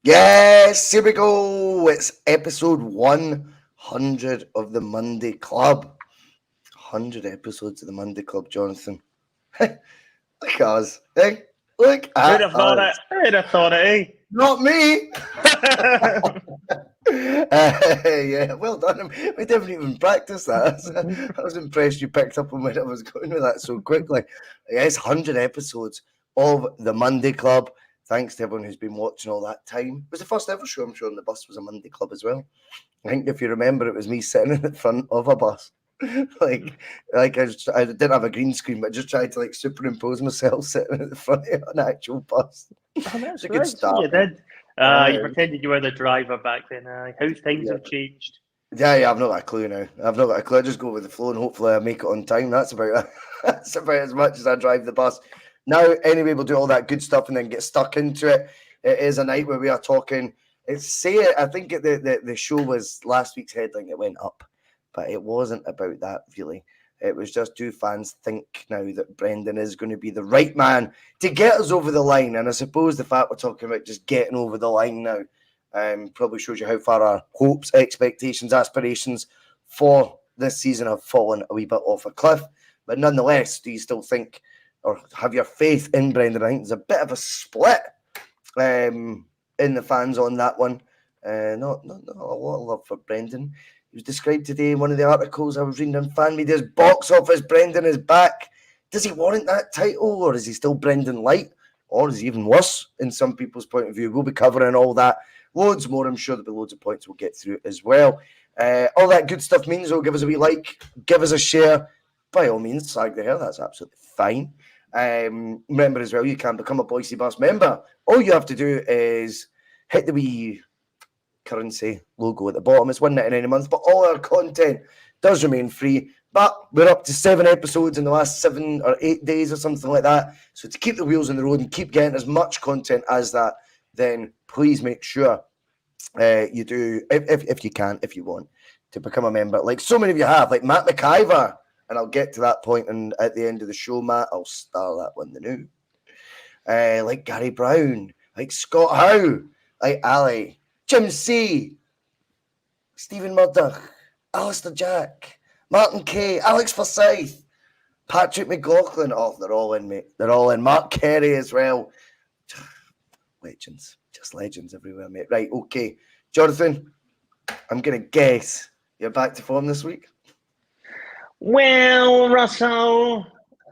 Yes, here we go. It's episode 100 of the Monday Club. 100 episodes of the Monday Club, Jonathan. Look at us. Hey, look Who'd at have thought it? us. Who'd have thought it, Not me. eh? Yeah, well done. We didn't even practice that. I was impressed you picked up on where I was going with that so quickly. Yes, 100 episodes of the Monday Club. Thanks to everyone who's been watching all that time. It was the first ever show, I'm sure, on the bus was a Monday Club as well. I think if you remember, it was me sitting in the front of a bus. like I didn't have a green screen, but I just tried to superimpose myself sitting at the front of an actual bus. Oh, It's that's a good right. So start. you did. Uh, You pretended you were the driver back then. How things yeah. have changed. Yeah, I've not got a clue now. I've not got a clue. I just go with the flow and hopefully I make it on time. That's about that's about as much as I drive the bus. Now, anyway, we'll do all that good stuff and then get stuck into it. It is a night where we are talking. I think the show was last week's headline. It went up, but it wasn't about that really. It was just, do fans think now that Brendan is going to be the right man to get us over the line? And I suppose the fact we're talking about just getting over the line now probably shows you how far our hopes, expectations, aspirations for this season have fallen a wee bit off a cliff. But nonetheless, do you still think or have your faith in Brendan? I think there's a bit of a split in the fans on that one. Not a lot of love for Brendan. He was described today in one of the articles I was reading on fan media's box office. Brendan is back. Does he warrant that title, or is he still Brendan Lite, or is he even worse in some people's point of view? We'll be covering all that. Loads more. I'm sure there'll be loads of points we'll get through as well. All that good stuff means give us a wee like, give us a share. By all means, slag the hair. That's absolutely fine. Remember as well, you can become a Bhoycie Bus member. All you have to do is hit the wee currency logo at the bottom. It's $1.99 a month, but all our content does remain free. But we're up to 7 episodes in the last 7 or 8 days or something like that. So to keep the wheels on the road and keep getting as much content as that, then please make sure you do, if you can, if you want, to become a member. Like so many of you have, like Matt McIver, and I'll get to that point and at the end of the show, Matt, I'll star that one the new. Like Gary Brown, like Scott Howe, like Ali, Jim C, Stephen Murdoch, Alistair Jack, Martin Kay, Alex Forsyth, Patrick McLaughlin. Oh, they're all in, mate. They're all in. Marc Cairney as well. Legends. Just legends everywhere, mate. Right, okay. Jonathan, I'm going to guess you're back to form this week? Well, Russell,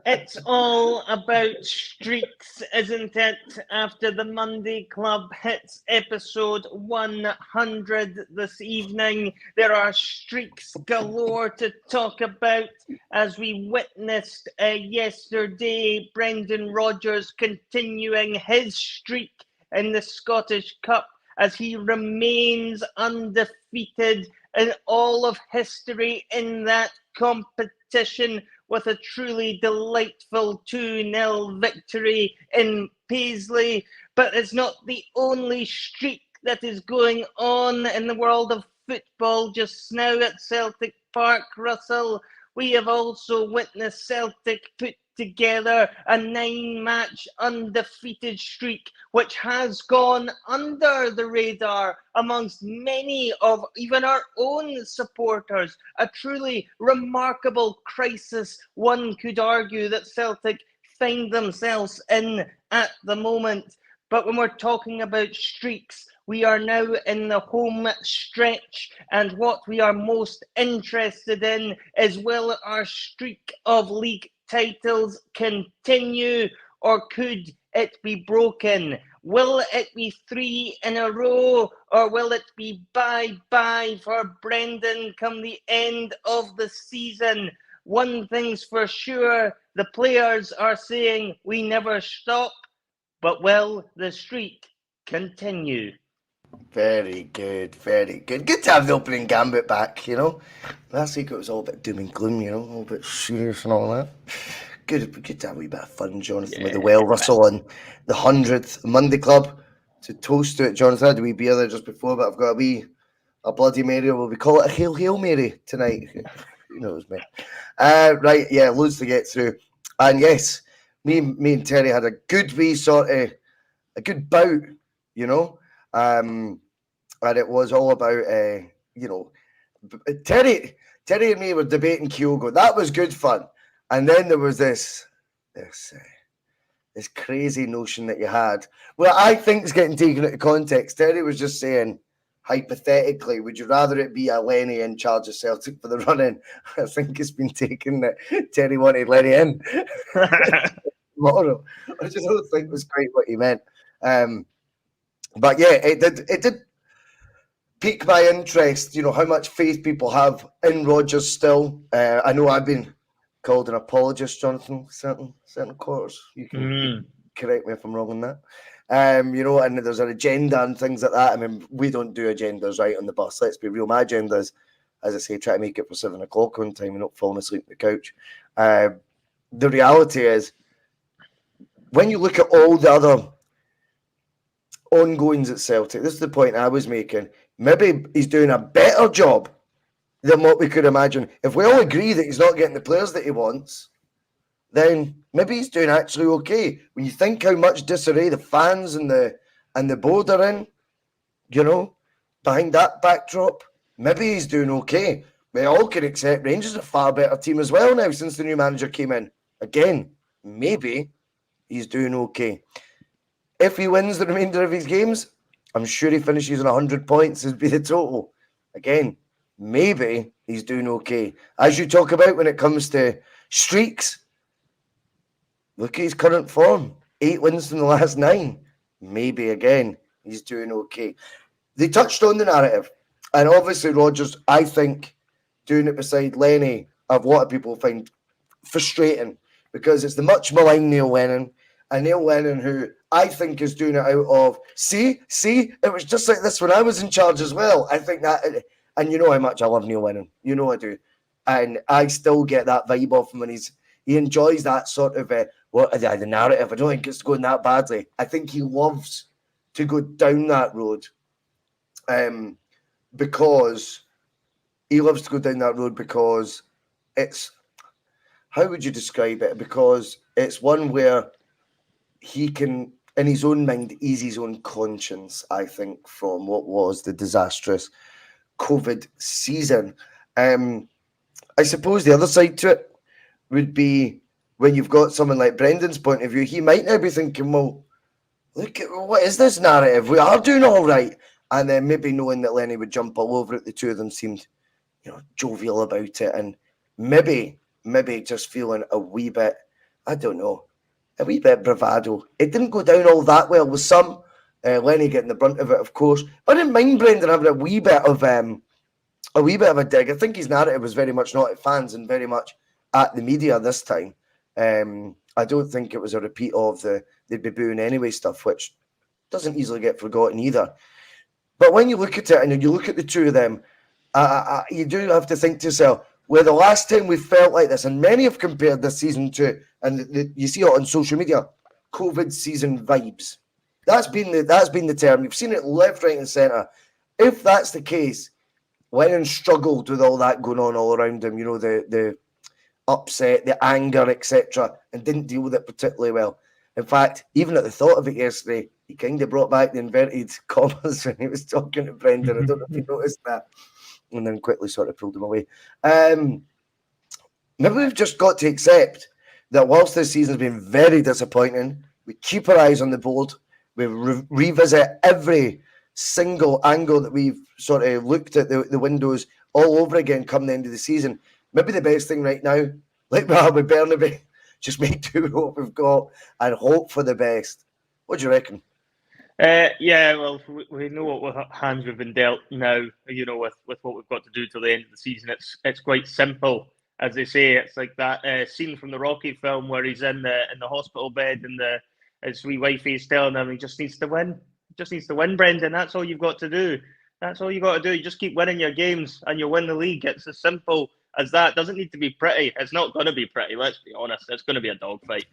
it's all about streaks, isn't it? After the Monday Club hits episode 100 this evening, there are streaks galore to talk about, as we witnessed yesterday. Brendan Rodgers continuing his streak in the Scottish Cup as he remains undefeated in all of history in that competition, with a truly delightful 2-0 victory in Paisley. But it's not the only streak that is going on in the world of football just now at Celtic Park, Russell. We have also witnessed Celtic put together a 9-match undefeated streak, which has gone under the radar amongst many of even our own supporters. A truly remarkable crisis, one could argue, that Celtic find themselves in at the moment. But when we're talking about streaks, we are now in the home stretch, and what we are most interested in is, will our streak of league titles continue, or could it be broken? Will it be 3 in a row, or will it be bye-bye for Brendan come the end of the season? One thing's for sure, the players are saying we never stop, but will the streak continue? Very good, very good. Good to have the opening gambit back, you know. Last week it was all a bit doom and gloom, you know, a little bit serious and all that. Good to have a wee bit of fun, Jonathan, with the well Russell and the 100th Monday Club. To toast to it, Jonathan, I had a wee beer there just before, but I've got a Bloody Mary, or will we call it a Hail Mary tonight? Who knows, mate? Right, yeah, loads to get through. And yes, me and Terry had a good wee sort of, a good bout, you know. and it was all about Terry and me were debating Kyogo. That was good fun, and then there was this crazy notion that you had. Well, I think it's getting taken out of context. Terry was just saying, hypothetically, would you rather it be a Lenny in charge of Celtic for the run-in? I think it's been taken that Terry wanted Lenny in tomorrow. I just don't think it was quite what he meant. But yeah, it did pique my interest, how much faith people have in Rodgers still. I know I've been called an apologist, Jonathan, certain quarters. You can correct me if I'm wrong on that. And there's an agenda and things like that. I mean, we don't do agendas right on the bus. Let's be real. My agenda is, as I say, try to make it for 7 o'clock on time and not falling asleep on the couch. The reality is, when you look at all the other ongoings at Celtic, this is the point I was making. Maybe he's doing a better job than what we could imagine. If we all agree that he's not getting the players that he wants, then maybe he's doing actually okay. When you think how much disarray the fans and the board are in, behind that backdrop, maybe he's doing okay. We all can accept Rangers are a far better team as well now since the new manager came in. Again, maybe he's doing okay. If he wins the remainder of his games, I'm sure he finishes on 100 points would be the total. Again, maybe he's doing okay. As you talk about when it comes to streaks, look at his current form. 8 wins from the last 9. Maybe, again, he's doing okay. They touched on the narrative. And obviously, Rodgers, I think, doing it beside Lenny, of a lot of people find frustrating because it's the much maligned Neil Lennon. And Neil Lennon, who I think is doing it out of, see, it was just like this when I was in charge as well. I think that, and you know how much I love Neil Lennon. You know I do. And I still get that vibe off him when he enjoys that sort of, the narrative. I don't think it's going that badly. I think he loves to go down that road because it's, how would you describe it? Because it's one where he can, in his own mind, ease his own conscience, I think, from what was the disastrous COVID season. I suppose the other side to it would be when you've got someone like Brendan's point of view, he might now be thinking, well, look, what is this narrative? We are doing all right. And then maybe knowing that Lenny would jump all over it, the two of them seemed, jovial about it. And maybe just feeling a wee bit, I don't know, a wee bit bravado. It didn't go down all that well with some. Lenny getting the brunt of it, of course. I didn't mind Brendan having a wee bit of a dig. I think his narrative was very much not at fans and very much at the media this time. I don't think it was a repeat of they'd be booing anyway stuff, which doesn't easily get forgotten either. But when you look at it and you look at the two of them, you do have to think to yourself, well, the last time we felt like this, and many have compared this season to, and you see it on social media, COVID season vibes. That's been the term. You've seen it left, right, and centre. If that's the case, Lennon struggled with all that going on all around him. The upset, the anger, etc., and didn't deal with it particularly well. In fact, even at the thought of it yesterday, he kind of brought back the inverted commas when he was talking to Brendan. I don't know if you noticed that. And then quickly sort of pulled him away. Maybe we've just got to accept that whilst this season's been very disappointing, we keep our eyes on the board. We revisit every single angle that we've sort of looked at the windows all over again come the end of the season. Maybe the best thing right now, like we have with Burnaby, just make do with what we've got and hope for the best. What do you reckon? Well, we know what hands we've been dealt now, with what we've got to do till the end of the season. It's quite simple. As they say, it's like that scene from the Rocky film where he's in the hospital bed and his wee wifey is telling him he just needs to win. Just needs to win, Brendan. That's all you've got to do. That's all you got to do. You just keep winning your games and you'll win the league. It's as simple as that. It doesn't need to be pretty. It's not going to be pretty. Let's be honest. It's going to be a dogfight.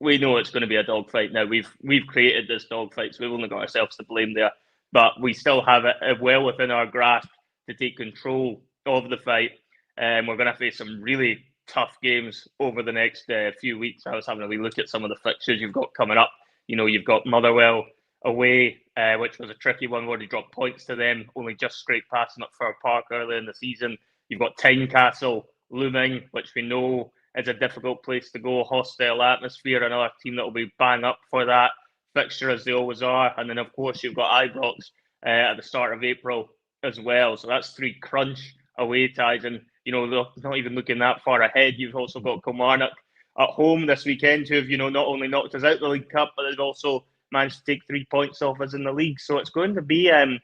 We know it's going to be a dogfight now. We've created this dogfight, so we've only got ourselves to blame there. But we still have it well within our grasp to take control of the fight. We're going to face some really tough games over the next few weeks. I was having a wee look at some of the fixtures you've got coming up. You've got Motherwell away, which was a tricky one where they dropped points to them, only just scraped past Fir Park earlier in the season. You've got Tynecastle looming, which we know is a difficult place to go, hostile atmosphere, another team that will be bang up for that fixture as they always are. And then, of course, you've got Ibrox at the start of April as well. So that's 3 crunch away ties. And, not even looking that far ahead, you've also got Kilmarnock at home this weekend, who have, not only knocked us out the League Cup, but they've also managed to take 3 points off us in the league. So it's going to be a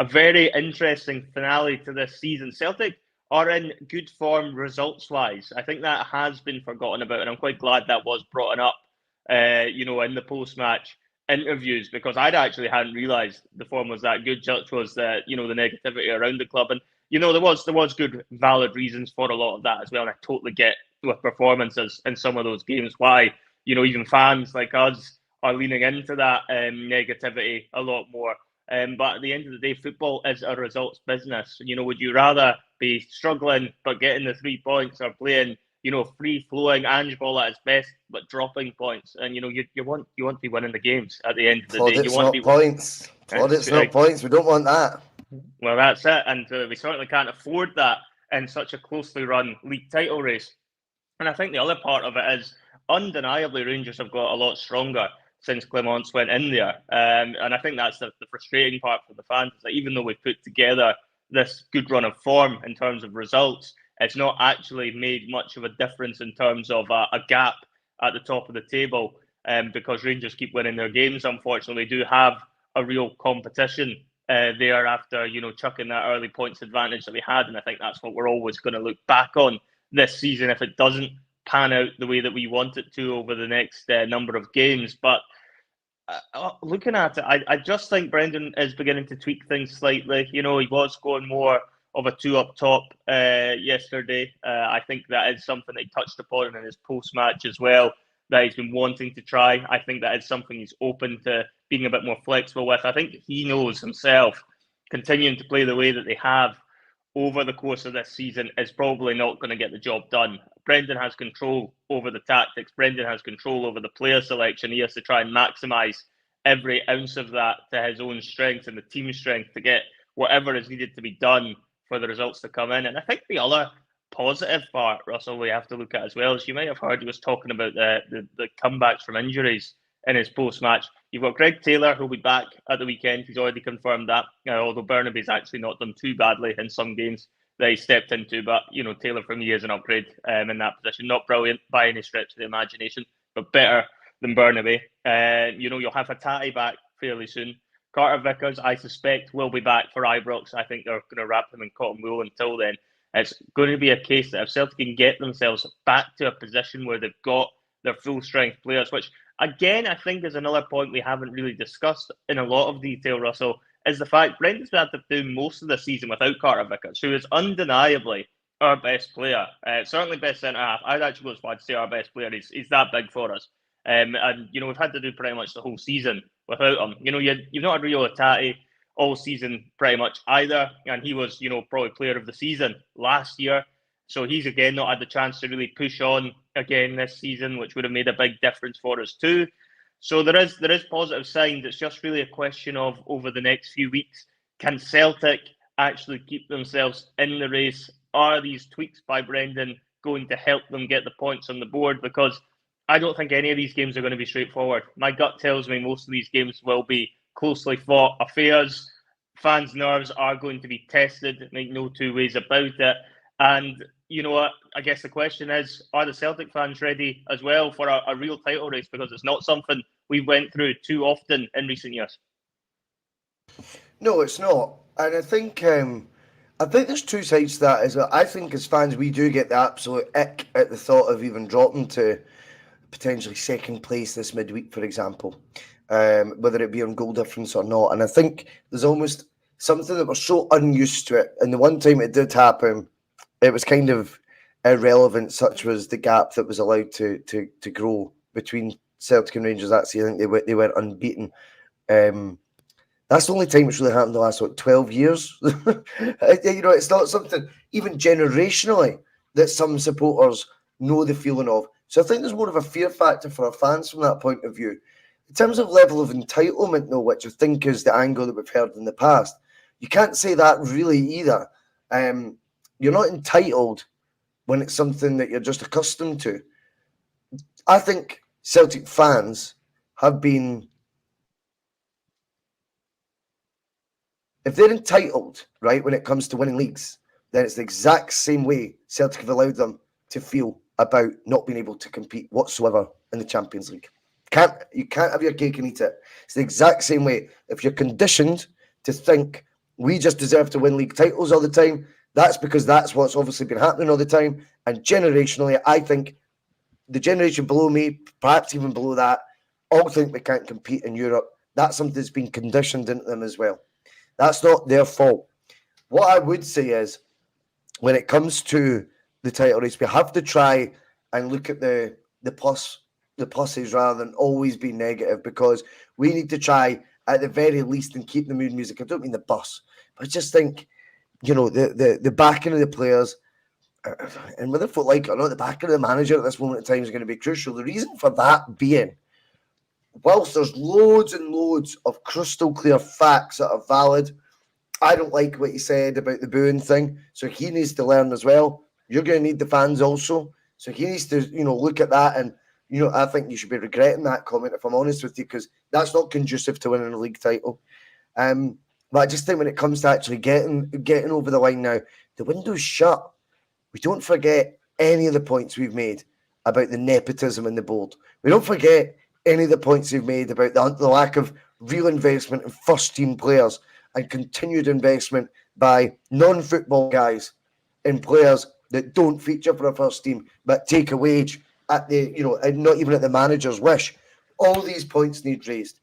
very interesting finale to this season. Celtic are in good form results-wise. I think that has been forgotten about, and I'm quite glad that was brought up, in the post-match interviews, because I actually hadn't realised the form was that good. Such was the negativity around the club, and there was good, valid reasons for a lot of that as well. And I totally get with performances in some of those games why even fans like us are leaning into that negativity a lot more. But at the end of the day, football is a results business. Would you rather be struggling but getting the 3 points, or playing free-flowing Ange ball at its best but dropping points? And you want to be winning the games at the end of the day. You want to be points. Plaudits, not points. We don't want that. Well, that's it, and we certainly can't afford that in such a closely run league title race. And I think the other part of it is, undeniably, Rangers have got a lot stronger since Clemence went in there. And I think that's the frustrating part for the fans, is that even though we've put together this good run of form in terms of results, it's not actually made much of a difference in terms of a gap at the top of the table, because Rangers keep winning their games. Unfortunately, they do have a real competition there after, chucking that early points advantage that we had. And I think that's what we're always going to look back on this season if it doesn't pan out the way that we want it to over the next number of games. But looking at it, I just think Brendan is beginning to tweak things slightly. He was going more of a 2 up top yesterday. I think that is something that he touched upon in his post-match as well, that he's been wanting to try. I think that is something he's open to being a bit more flexible with. I think he knows himself continuing to play the way that they have over the course of this season is probably not going to get the job done. Brendan has control over the tactics. Brendan has control over the player selection. He has to try and maximise every ounce of that to his own strength and the team's strength to get whatever is needed to be done for the results to come in. And I think the other positive part, Russell, we have to look at as well, is you might have heard he was talking about the comebacks from injuries in his post-match. You've got Greg Taylor, who'll be back at the weekend. He's already confirmed that, although Burnaby's actually not done too badly in some games that he stepped into. But, Taylor for me is an upgrade in that position. Not brilliant by any stretch of the imagination, but better than Burnaby. You'll have Hatate back fairly soon. Carter Vickers, I suspect, will be back for Ibrox. I think they're going to wrap him in cotton wool until then. It's going to be a case that if Celtic can get themselves back to a position where they've got their full-strength players, which, again, I think is another point we haven't really discussed in a lot of detail, Russell, is the fact Brendan's had to do most of the season without Carter Vickers, who is undeniably our best player. Certainly best centre-half. I'd actually go as far to say our best player. He's that big for us. And, we've had to do pretty much the whole season without him. You've not had Rio Hatate all season pretty much either, and he was, probably player of the season last year. So he's again not had the chance to really push on again this season, which would have made a big difference for us too. So there is positive signs. It's just really a question of, over the next few weeks, can Celtic actually keep themselves in the race? Are these tweaks by Brendan going to help them get the points on the board? Because I don't think any of these games are going to be straightforward. My gut tells me most of these games will be closely fought affairs. Fans' nerves are going to be tested, make no two ways about it. And you know what? I guess the question is, are the Celtic fans ready as well for a real title race? Because it's not something we went through too often in recent years. No, it's not. And I think there's two sides to that as well. I think as fans, we do get the absolute ick at the thought of even dropping to potentially second place this midweek, for example, whether it be on goal difference or not. And I think there's almost something that we're so unused to it. And the one time it did happen, it was kind of irrelevant, such was the gap that was allowed to grow between Celtic and Rangers that season. I think they went unbeaten. That's the only time it's really happened in the last, 12 years? It's not something, even generationally, that some supporters know the feeling of. So I think there's more of a fear factor for our fans from that point of view. In terms of level of entitlement, though, which I think is the angle that we've heard in the past, you can't say that really either. You're not entitled when it's something that you're just accustomed to. I think Celtic fans have been, if they're entitled, right, when it comes to winning leagues, then it's the exact same way Celtic have allowed them to feel about not being able to compete whatsoever in the Champions League. You can't have your cake and eat it. It's the exact same way. If you're conditioned to think we just deserve to win league titles all the time, that's because that's what's obviously been happening all the time. And generationally, I think the generation below me, perhaps even below that, all think they can't compete in Europe. That's something that's been conditioned into them as well. That's not their fault. What I would say is, when it comes to the title race, we have to try and look at the pluses rather than always be negative, because we need to try at the very least and keep the mood music. I don't mean the bus, but I just think, the backing of the players, and whether folk like it or not, the backing of the manager at this moment in time is going to be crucial. The reason for that being, whilst there's loads and loads of crystal clear facts that are valid, I don't like what he said about the booing thing, so he needs to learn as well. You're going to need the fans also, so he needs to, look at that. And I think you should be regretting that comment, if I'm honest with you, because that's not conducive to winning a league title. But I just think when it comes to actually getting over the line now, the window's shut. We don't forget any of the points we've made about the nepotism in the board. We don't forget any of the points we've made about the lack of real investment in first-team players and continued investment by non-football guys in players that don't feature for a first team but take a wage at the, and not even at the manager's wish. All these points need raised.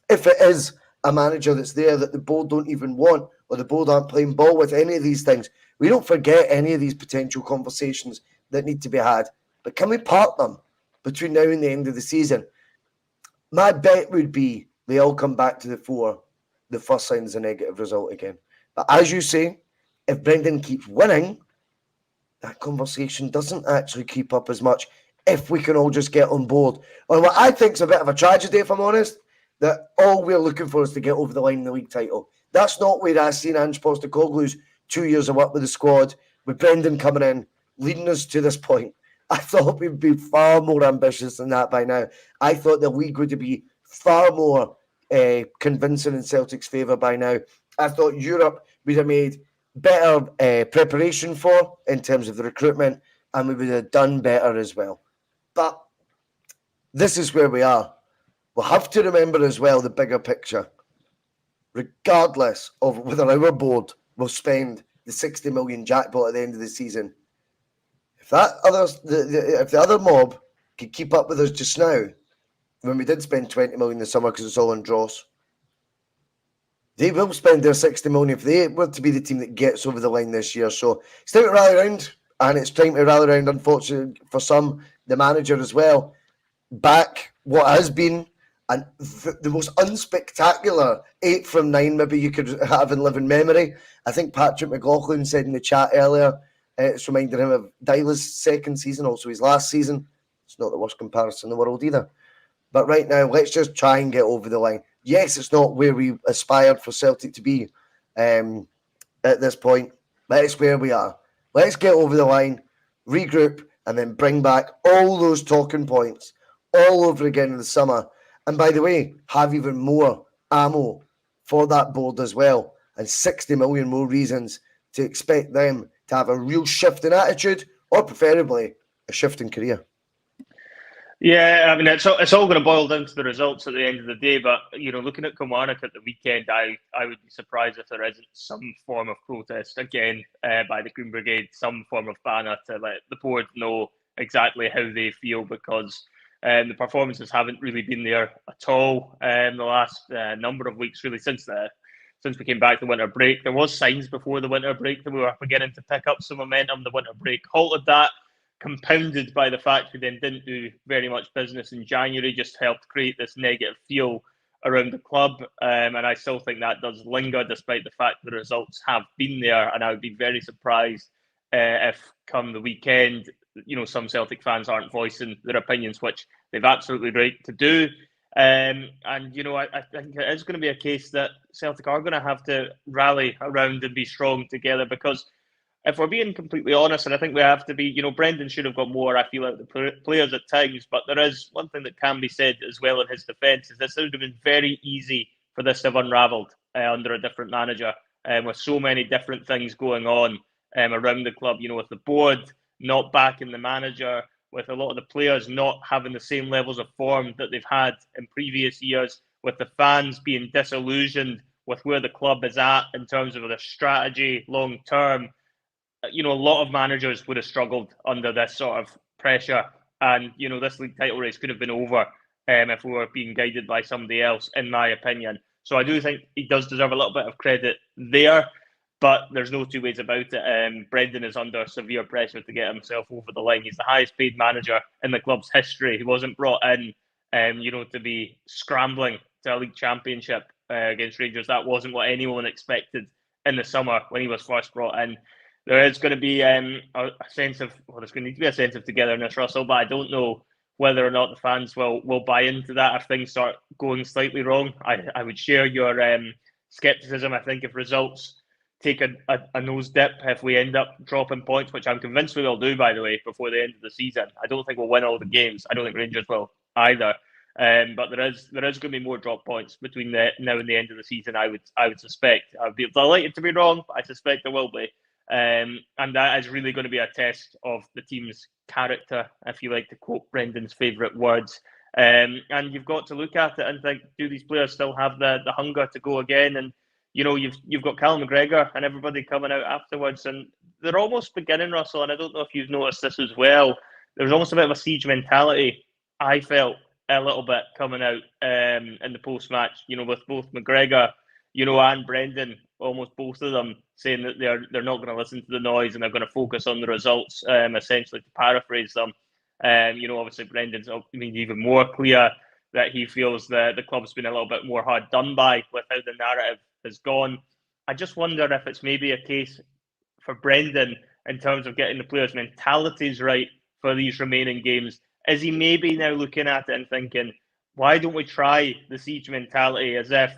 If it is a manager that's there that the board don't even want, or the board aren't playing ball with any of these things, we don't forget any of these potential conversations that need to be had. But can we part them between now and the end of the season? My bet would be they all come back to the fore the first sign is a negative result again. But as you say, if Brendan keeps winning, that conversation doesn't actually keep up as much if we can all just get on board. And what I think is a bit of a tragedy, if I'm honest, that all we're looking for is to get over the line in the league title. That's not where I've seen Ange Postecoglou's 2 years of work with the squad, with Brendan coming in, leading us to this point. I thought we'd be far more ambitious than that by now. I thought the league would be far more convincing in Celtic's favour by now. I thought Europe would have made better preparation for in terms of the recruitment, and we would have done better as well. But this is where we are. We'll have to remember as well the bigger picture. Regardless of whether our board will spend the 60 million jackpot at the end of the season, if the other mob could keep up with us just now, when we did spend 20 million this summer because it's all on draws, they will spend their 60 million if they were to be the team that gets over the line this year. So it's time to rally around, and it's time to rally around, unfortunately, for some, the manager as well. Back what has been the most unspectacular 8 from 9 maybe you could have in living memory. I think Patrick McLaughlin said in the chat earlier, it's reminded him of Dyla's second season, also his last season. It's not the worst comparison in the world either. But right now, let's just try and get over the line. Yes, it's not where we aspired for Celtic to be at this point, but it's where we are. Let's get over the line, regroup, and then bring back all those talking points all over again in the summer. And by the way, have even more ammo for that board as well, and 60 million more reasons to expect them to have a real shift in attitude, or preferably a shift in career. Yeah, I mean, it's all going to boil down to the results at the end of the day. But, looking at Kilmarnock at the weekend, I would be surprised if there isn't some form of protest again by the Green Brigade, some form of banner to let the board know exactly how they feel, because the performances haven't really been there at all in the last number of weeks, really, since we came back the winter break. There was signs before the winter break that we were beginning to pick up some momentum. The winter break halted that, compounded by the fact we then didn't do very much business in January, just helped create this negative feel around the club. And I still think that does linger, despite the fact the results have been there. And I would be very surprised if come the weekend, some Celtic fans aren't voicing their opinions, which they've absolutely right to do. And, I think it is going to be a case that Celtic are going to have to rally around and be strong together, because if we're being completely honest, and I think we have to be, Brendan should have got more, I feel, out of the players at times, but there is one thing that can be said as well in his defence, is this would have been very easy for this to have unravelled under a different manager, with so many different things going on around the club, with the board not backing the manager, with a lot of the players not having the same levels of form that they've had in previous years, with the fans being disillusioned with where the club is at in terms of their strategy long term. A lot of managers would have struggled under this sort of pressure, and this league title race could have been over if we were being guided by somebody else, in my opinion. So I do think he does deserve a little bit of credit there, but there's no two ways about it. Brendan is under severe pressure to get himself over the line. He's the highest paid manager in the club's history. He wasn't brought in, to be scrambling to a league championship against Rangers. That wasn't what anyone expected in the summer when he was first brought in. There is going to be a sense of, there's going to need to be a sense of togetherness, Russell, but I don't know whether or not the fans will buy into that if things start going slightly wrong. I would share your scepticism. I think if results take a nose dip, if we end up dropping points, which I'm convinced we will do, by the way, before the end of the season, I don't think we'll win all the games. I don't think Rangers will either. But there is going to be more drop points between now and the end of the season, I would suspect. I'd be delighted to be wrong, but I suspect there will be. And that is really going to be a test of the team's character, if you like to quote Brendan's favourite words. And you've got to look at it and think, do these players still have the hunger to go again? And you've got Callum McGregor and everybody coming out afterwards, and they're almost beginning, Russell, and I don't know if you've noticed this as well. There was almost a bit of a siege mentality, I felt, a little bit coming out in the post-match, with both McGregor, and Brendan, almost both of them saying that they're not going to listen to the noise and they're going to focus on the results, essentially, to paraphrase them. Obviously Brendan's even more clear that he feels that the club's been a little bit more hard done by with how the narrative has gone. I just wonder if it's maybe a case for Brendan in terms of getting the players' mentalities right for these remaining games. Is he maybe now looking at it and thinking, why don't we try the siege mentality, as if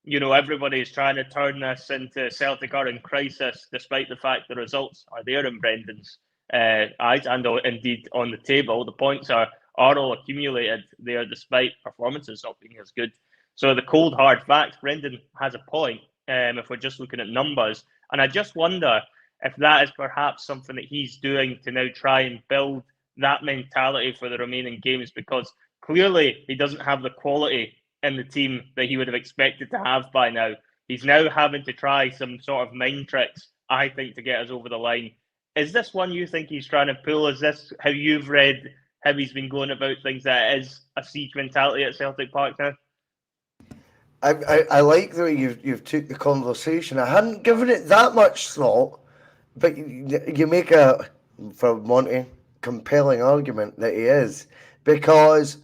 everybody is trying to turn this into Celtic are in crisis, despite the fact the results are there in Brendan's eyes and indeed on the table. The points are all accumulated there, despite performances not being as good. So the cold hard facts, Brendan has a point if we're just looking at numbers. And I just wonder if that is perhaps something that he's doing to now try and build that mentality for the remaining games, because clearly he doesn't have the quality in the team that he would have expected to have by now. He's now having to try some sort of mind tricks, I think, to get us over the line. Is this one you think he's trying to pull? Is this how you've read how he's been going about things, that it is a siege mentality at Celtic Park now? I like the way you've took the conversation. I hadn't given it that much thought, but you make a, for Monty, compelling argument that he is, because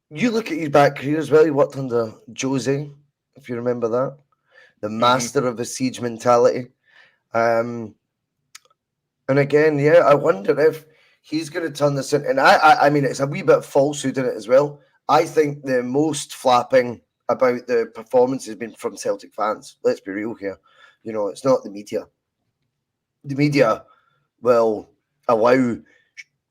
you look at his back career as well. He worked under Jose, if you remember that, the master of the siege mentality. And again, I wonder if he's going to turn this in. And I mean, it's a wee bit of falsehood in it as well. I think the most flapping about the performance has been from Celtic fans. Let's be real here. It's not the media. The media will allow,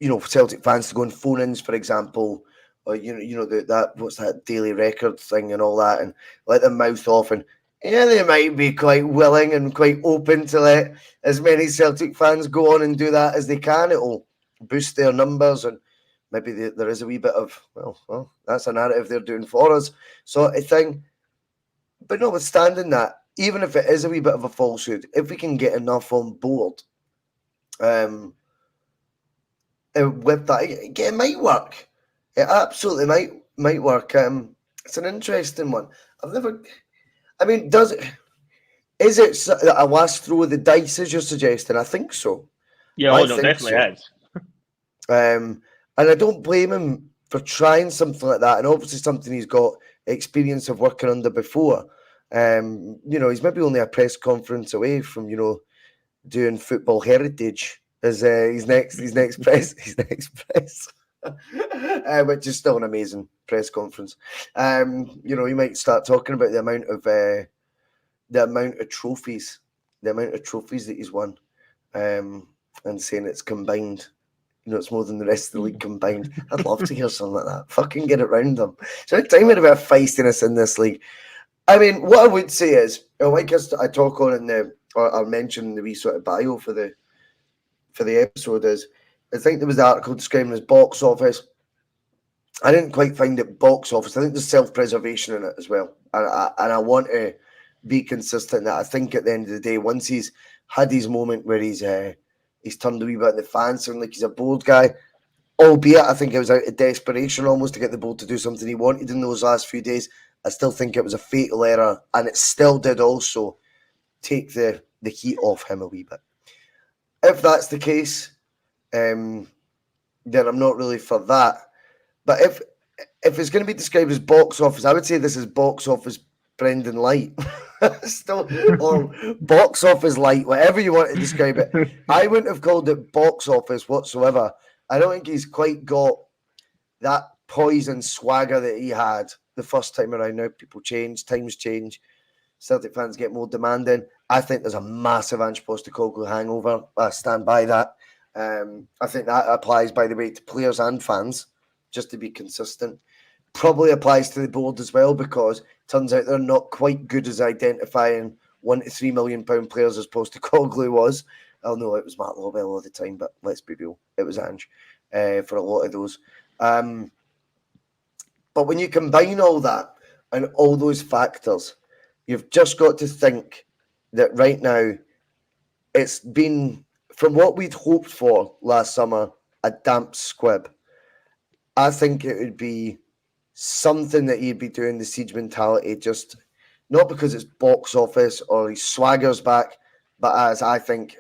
Celtic fans to go on phone-ins, for example, or that what's that Daily Record thing and all that, and let them mouth off, and they might be quite willing and quite open to let as many Celtic fans go on and do that as they can. It'll boost their numbers, and maybe there is a wee bit of, well, that's a narrative they're doing for us, sort of thing. But notwithstanding that, even if it is a wee bit of a falsehood, if we can get enough on board with that, it might work. It absolutely might work. It's an interesting one. Is it a last throw of the dice, as you're suggesting? I think so. Yeah, definitely so. Is. And I don't blame him for trying something like that, and obviously something he's got experience of working under before. He's maybe only a press conference away from, doing football heritage as his next press. Which is still an amazing press conference. You might start talking about the amount of trophies that he's won, and saying it's combined. It's more than the rest of the league combined. I'd love to hear something like that. Fucking get it round them. So every time we have a bit of feistiness in this league. I mean, what I would say is, like I talk on in or mention in the wee sort of bio for the episode is, I think there was the article describing as box office. I didn't quite find it box office. I think there's self-preservation in it as well. And I want to be consistent that I think at the end of the day, once he's had his moment where he's turned a wee bit in the fans, sounding like he's a bold guy, albeit I think it was out of desperation almost to get the board to do something he wanted in those last few days. I still think it was a fatal error, and it still did also take the heat off him a wee bit. If that's the case, then I'm not really for that. But if it's going to be described as box office, I would say this is box office Brendan Lite. Still, or box office light, whatever you want to describe it. I wouldn't have called it box office whatsoever. I don't think he's quite got that poise and swagger that he had the first time around. Now people change, times change. Celtic fans get more demanding. I think there's a massive Ange Postecoglou hangover. I stand by that. I think that applies, by the way, to players and fans, just to be consistent. Probably applies to the board as well, because it turns out they're not quite good as identifying £1 to £3 million players as Postecoglou was. Oh no, it was Mark Lobel all the time, but let's be real, it was Ange for a lot of those. But when you combine all that and all those factors, you've just got to think that right now it's been, from what we'd hoped for last summer, a damp squib. I think it would be something that he'd be doing, the siege mentality, just not because it's box office or he swaggers back, but as I think,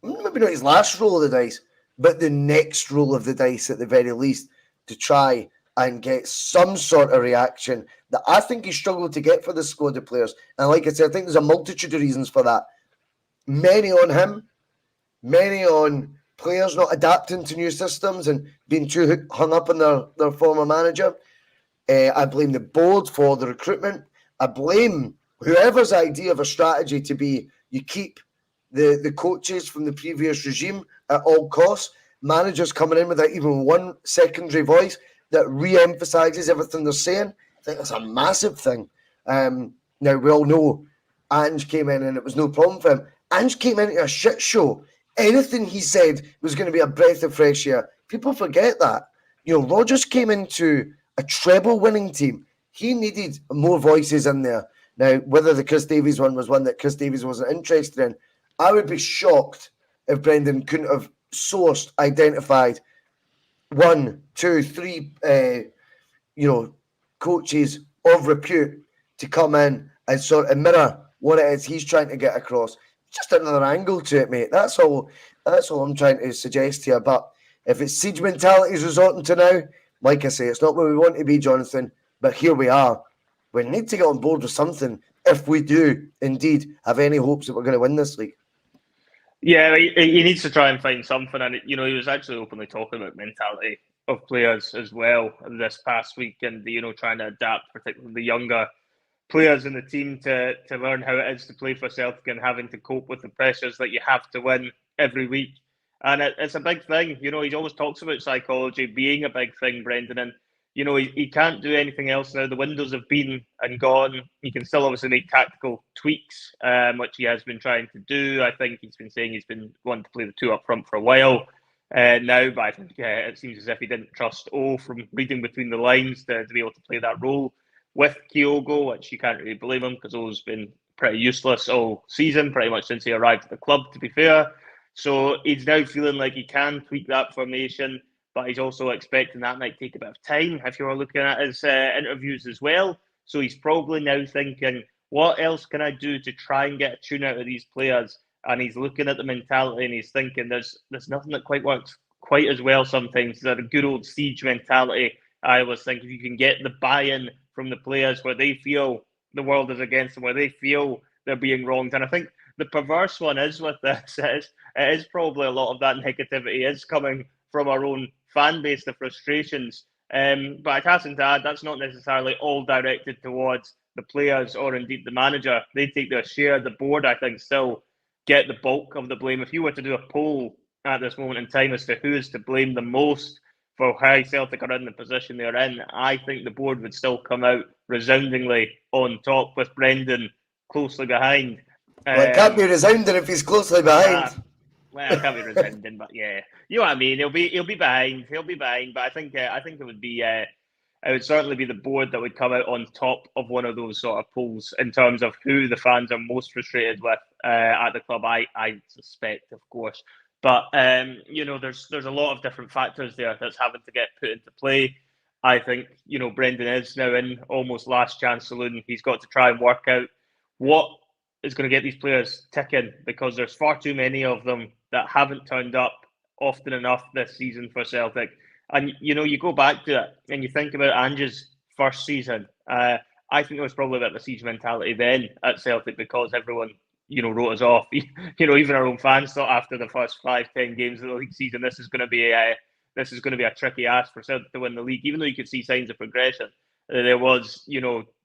maybe not his last roll of the dice, but the next roll of the dice at the very least, to try and get some sort of reaction that I think he struggled to get for the squad of players. And like I said, I think there's a multitude of reasons for that. Many on him, many on players not adapting to new systems and being too hung up on their former manager. I blame the board for the recruitment. I blame whoever's idea of a strategy to be, you keep the coaches from the previous regime at all costs. Managers coming in without even one secondary voice that re-emphasises everything they're saying. I think that's a massive thing. Now, we all know Ange came in and it was no problem for him. Ange came into a shit show. Anything he said was going to be a breath of fresh air. People forget that. Rodgers came into a treble-winning team. He needed more voices in there. Now, whether the Chris Davies one was one that Chris Davies wasn't interested in, I would be shocked if Brendan couldn't have sourced, identified 1, 2, 3, coaches of repute to come in and sort of mirror what it is he's trying to get across. Just another angle to it, mate. That's all I'm trying to suggest here. But if it's siege mentality is resorting to now, like I say, it's not where we want to be, Jonathan, but here we are. We need to get on board with something if we do indeed have any hopes that we're going to win this league. Yeah, he needs to try and find something. And, he was actually openly talking about mentality of players as well this past week, and, trying to adapt, particularly the younger players in the team, to learn how it is to play for Celtic and having to cope with the pressures that you have to win every week. And it's a big thing. He always talks about psychology being a big thing, Brendan. And, he can't do anything else now. The windows have been and gone. He can still obviously make tactical tweaks, which he has been trying to do. I think he's been saying he's been wanting to play the two up front for a while now. But I think it seems as if he didn't trust O from reading between the lines to be able to play that role with Kyogo, which you can't really blame him, because O's been pretty useless all season, pretty much since he arrived at the club, to be fair. So he's now feeling like he can tweak that formation, but he's also expecting that might take a bit of time if you're looking at his interviews as well. So he's probably now thinking, what else can I do to try and get a tune out of these players? And he's looking at the mentality and he's thinking there's nothing that quite works quite as well sometimes. That a good old siege mentality. I always think if you can get the buy-in from the players where they feel the world is against them, where they feel they're being wronged. And I think the perverse one is with this, it is probably a lot of that negativity is coming from our own fan base, the frustrations. But I'd hasten to add, that's not necessarily all directed towards the players or indeed the manager. They take their share. The board, I think, still get the bulk of the blame. If you were to do a poll at this moment in time as to who is to blame the most for how Celtic are in the position they're in, I think the board would still come out resoundingly on top, with Brendan closely behind. Well, it can't be resounding if he's closely behind. Well, it can't be resounding, but yeah, you know what I mean. He'll be behind. He'll be behind. But I think it would be. It would certainly be the board that would come out on top of one of those sort of polls in terms of who the fans are most frustrated with at the club. I suspect, of course, but there's a lot of different factors there that's having to get put into play. I think Brendan is now in almost last chance saloon. He's got to try and work out what is going to get these players ticking, because there's far too many of them that haven't turned up often enough this season for Celtic. And, you go back to it and you think about Ange's first season. I think there was probably a bit of a siege mentality then at Celtic, because everyone, wrote us off. Even our own fans thought after the first 5-10 games of the league season, this is going to be a tricky ask for Celtic to win the league, even though you could see signs of progression. There was,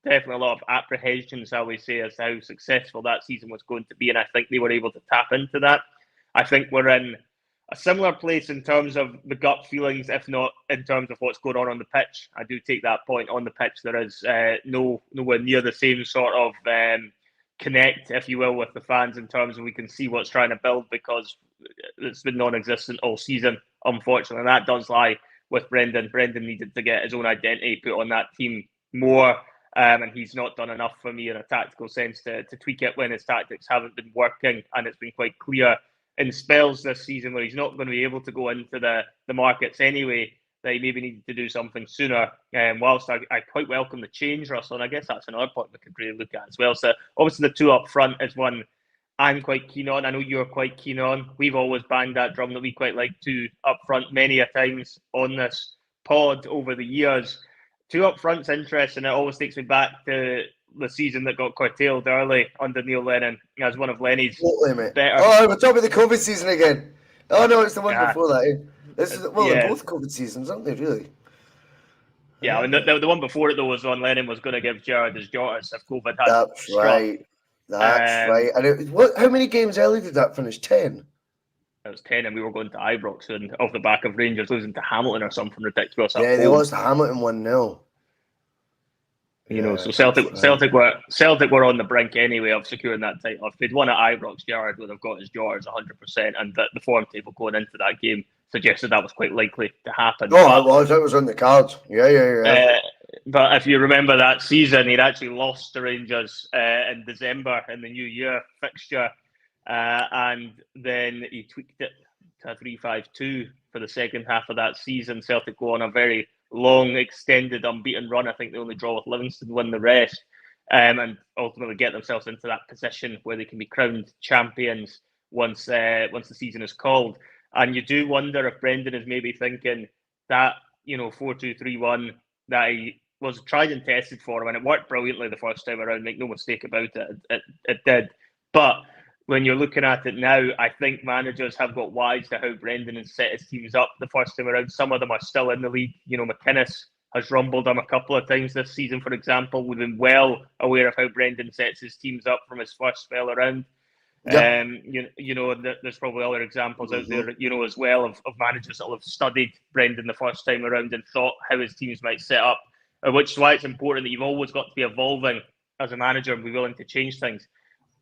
definitely a lot of apprehension, shall we say, as to how successful that season was going to be. And I think they were able to tap into that. I think we're in a similar place in terms of the gut feelings, if not in terms of what's going on the pitch. I do take that point. On the pitch, there is nowhere near the same sort of connect, if you will, with the fans in terms of we can see what's trying to build, because it's been non-existent all season, unfortunately. And that does lie with Brendan. Brendan needed to get his own identity put on that team more. And he's not done enough for me in a tactical sense to tweak it when his tactics haven't been working. And it's been quite clear in spells this season where he's not going to be able to go into the markets anyway, that he maybe needed to do something sooner. Whilst I quite welcome the change, Russell, and I guess that's another point we could really look at as well. So obviously the two up front is one I'm quite keen on. I know you're quite keen on. We've always banged that drum that we quite like two up front many a times on this pod over the years. Two up front's interesting. It always takes me back to the season that got curtailed early under Neil Lennon as one of Lenny's better. Oh, we're talking about the COVID season again. Oh no, it's the one before that. This is they're both COVID seasons, aren't they? Really? Yeah, and the one before it though was on Lennon was going to give Gerrard his daughters if COVID had. That's right. That's right. And how many games early did that finish? 10. It was 10, and we were going to Ibrox, and off the back of Rangers losing to Hamilton or something ridiculous. Yeah, they lost to Hamilton 1-0. So Celtic were on the brink anyway of securing that title. If they'd won at Ibrox, Gerrard would have got his daughters 100%, and the form table going into that game suggested that was quite likely to happen. Oh, it was. It was on the cards. Yeah. But if you remember that season, he'd actually lost to Rangers in December in the New Year fixture. And then he tweaked it to a 3-5-2 for the second half of that season. Celtic go on a very long, extended, unbeaten run. I think they only draw with Livingston, win the rest, and ultimately get themselves into that position where they can be crowned champions once the season is called. And you do wonder if Brendan is maybe thinking that 4-2-3-1 that he was tried and tested for him, and it worked brilliantly the first time around. Make no mistake about it, it did. But when you're looking at it now, I think managers have got wise to how Brendan has set his teams up the first time around. Some of them are still in the league. McInnes has rumbled them a couple of times this season, for example. We've been well aware of how Brendan sets his teams up from his first spell around. Yep. There's probably other examples out there, as well of managers that will have studied Brendan the first time around and thought how his teams might set up, which is why it's important that you've always got to be evolving as a manager and be willing to change things.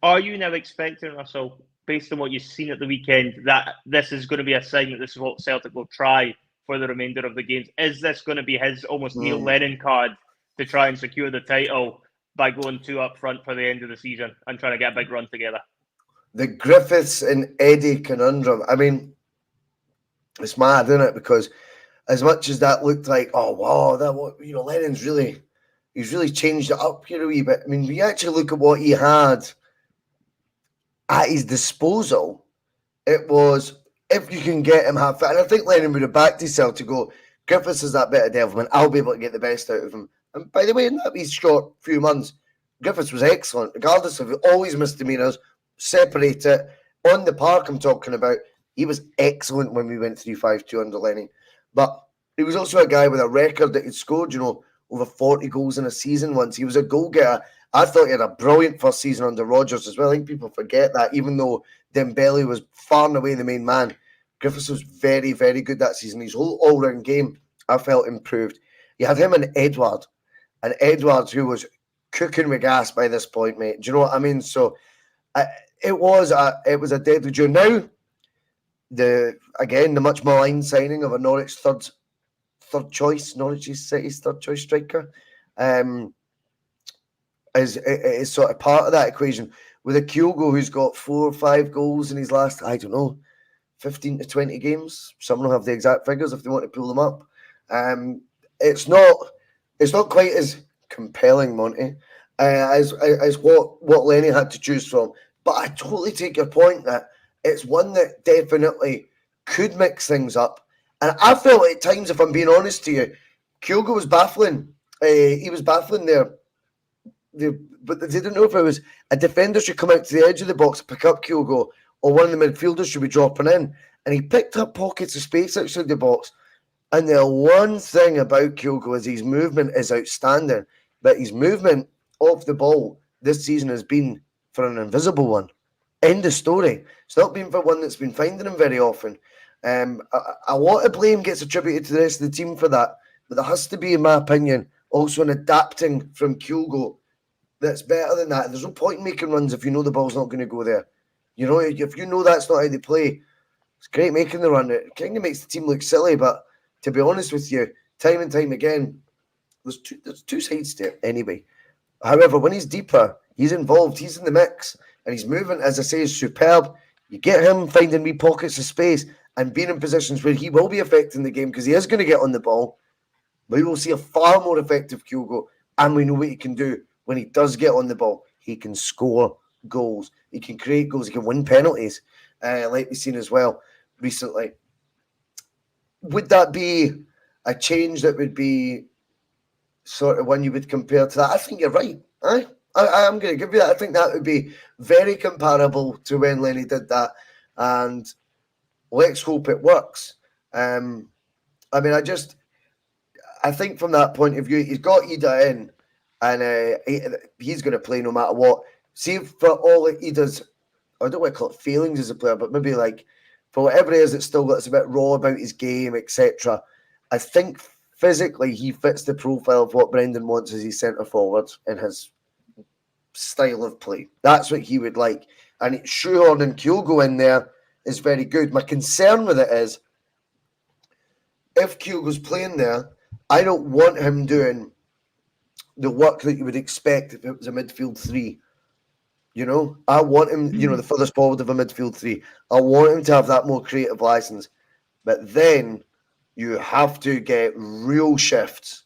Are you now expecting, Russell, based on what you've seen at the weekend, that this is going to be a sign that this is what Celtic will try for the remainder of the games? Is this going to be his almost Neil Lennon card to try and secure the title by going two up front for the end of the season and trying to get a big run together? The Griffiths and Eddie conundrum. I mean, it's mad, isn't it? Because as much as that looked like, oh wow, Lennon's he's really changed it up here a wee bit. I mean, we actually look at what he had at his disposal. It was, if you can get him half fit, and I think Lennon would have backed himself to go, Griffiths is that bit of devilment, I'll be able to get the best out of him. And by the way, in that wee short few months, Griffiths was excellent, regardless of all his misdemeanours, separate it. On the park I'm talking about, he was excellent when we went 3-5-2 under Lennon. But He was also a guy with a record that he'd scored, over 40 goals in a season once. He was a goal getter. I thought he had a brilliant first season under Rodgers as well. I think people forget that, even though Dembele was far and away the main man. Griffiths was very, very good that season. His whole all-round game, I felt, improved. You had him and Edwards, who was cooking with gas by this point, mate. Do you know what I mean? So it was a deadly duel. Now, the much maligned signing of a Norwich third choice, Norwich City's third choice striker, is sort of part of that equation. With a Kyogo who's got 4 or 5 goals in his last, 15 to 20 games. Someone will have the exact figures if they want to pull them up. It's not quite as compelling, Monty, as what Lenny had to choose from. But I totally take your point that it's one that definitely could mix things up. And I felt at times, if I'm being honest to you, Kyogo was baffling. He was baffling there. But they didn't know if it was a defender should come out to the edge of the box, pick up Kyogo, or one of the midfielders should be dropping in. And he picked up pockets of space outside the box. And the one thing about Kyogo is his movement is outstanding. But his movement off the ball this season has been for an invisible one. End of story. It's not been for one that's been finding him very often. A lot of blame gets attributed to the rest of the team for that. But there has to be, in my opinion, also an adapting from Kyogo that's better than that. There's no point in making runs if you know the ball's not going to go there. If you know that's not how they play, it's great making the run. It kind of makes the team look silly, but to be honest with you, time and time again, there's two sides to it anyway. However, when he's deeper, he's involved, he's in the mix, and his movement, as I say, is superb. You get him finding wee pockets of space and being in positions where he will be affecting the game because he is going to get on the ball. We will see a far more effective Kyogo, and we know what he can do when he does get on the ball. He can score goals. He can create goals. He can win penalties, like we've seen as well recently. Would that be a change that would be sort of one you would compare to that? I think you're right. I'm going to give you that. I think that would be very comparable to when Lenny did that. And let's hope it works. I think from that point of view, he's got Ida in, and he's going to play no matter what. See, for all that he does, I don't want to call it failings as a player, but maybe like for whatever it is, it's still got a bit raw about his game, etc. I think physically he fits the profile of what Brendan wants as his centre forward in his style of play. That's what he would like. And shoehorning Kyogo in there is very good. My concern with it is if Kyogo's playing there, I don't want him doing the work that you would expect if it was a midfield three. I want him, the furthest forward of a midfield three. I want him to have that more creative license. But then you have to get real shifts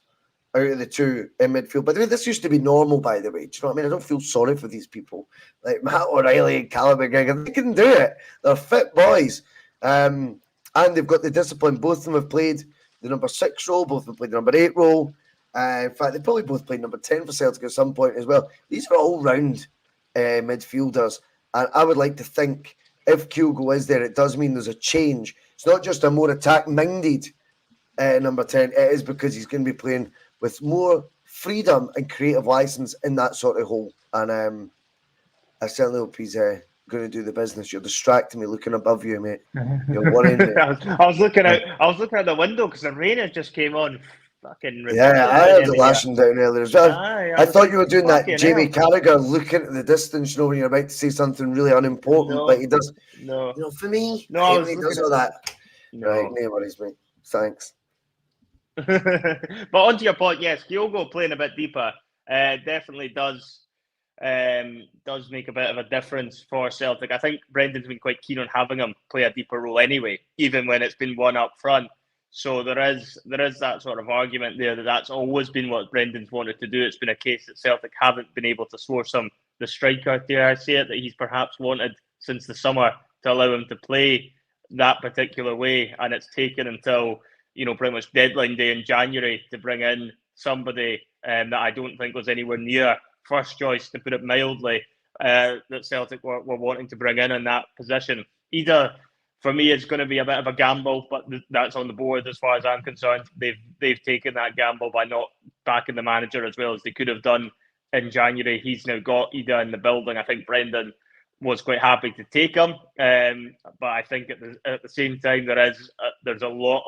out of the two in midfield. By the way, this used to be normal, by the way. Do you know what I mean? I don't feel sorry for these people. Like Matt O'Reilly and Callum McGregor, they can do it. They're fit boys. And they've got the discipline. Both of them have played the number 6 role. Both of them played the number 8 role. In fact, they probably both played number 10 for Celtic at some point as well. These are all-round midfielders. And I would like to think if Kyogo is there, it does mean there's a change. It's not just a more attack-minded number 10. It is because he's going to be playing with more freedom and creative license in that sort of hole. And I certainly hope he's going to do the business. You're distracting me looking above you, mate. You're worrying me. I was looking out the window because the rain had just came on. Fucking yeah, I heard the lashing down earlier as well. I thought you were doing that Jamie Carragher looking at the distance, when you're about to say something really unimportant, but he does. No. For me, he does all that. No. Right, no worries, mate. Thanks. But onto your point, yes, Kyogo playing a bit deeper definitely does make a bit of a difference for Celtic. I think Brendan's been quite keen on having him play a deeper role anyway, even when it's been one up front. So there is that sort of argument there that's always been what Brendan's wanted to do. It's been a case that Celtic haven't been able to source him the striker, dare I say it, that he's perhaps wanted since the summer to allow him to play that particular way. And it's taken until, pretty much deadline day in January to bring in somebody that I don't think was anywhere near first choice, to put it mildly, that Celtic were wanting to bring in that position. Either for me, it's going to be a bit of a gamble, but that's on the board as far as I'm concerned. They've taken that gamble by not backing the manager as well as they could have done in January. He's now got Ida in the building. I think Brendan was quite happy to take him, but I think at the same time there's a lot